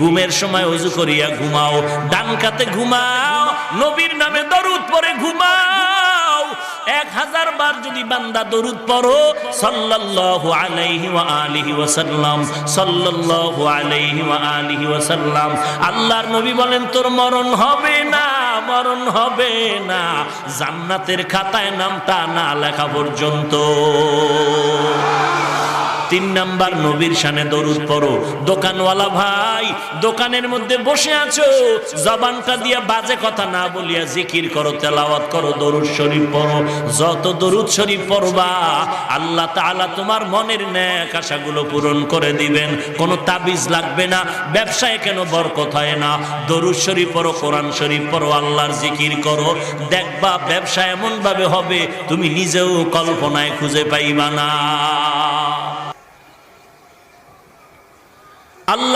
ঘুমের সময় ওযু করিয়া ঘুমাও, ডান কাতে ঘুমাও, নবীর নামে দরুদ পড়ে ঘুমাও। 1000 বার যদি বান্দা দরুদ পড়ো সাল্লাল্লাহু আলাইহি ওয়া আলিহি ওয়াসাল্লাম, সাল্লাল্লাহু আলাইহি ওয়া আলিহি ওয়াসাল্লাম, আল্লাহর নবী বলেন তোর মরণ হবে না, মরণ হবে না, জান্নাতের খাতায় নামটা না লেখা পর্যন্ত। 3 নাম্বার নবীর শানে দরুদ পড়ো। দোকানওয়ালা ভাই, দোকানের মধ্যে বসে আছো, জবানটা দিয়ে বাজে কথা না বলিয়া জিকির করো, তেলাওয়াত করো, দরুদ শরীফ পড়ো। যত দরুদ শরীফ পড়বা আল্লাহ তাআলা তোমার মনের নেক আশাগুলো পূরণ করে দিবেন। কোনো তাবিজ লাগবে না, ব্যবসায় কেন বরকত হয় না। দরুদ শরীফ পড়ো, কোরআন শরীফ পড়ো, আল্লাহর জিকির করো, দেখবা ব্যবসা এমন ভাবে হবে তুমি নিজেও কল্পনায় খুঁজে পাইবা না। আল্লাহ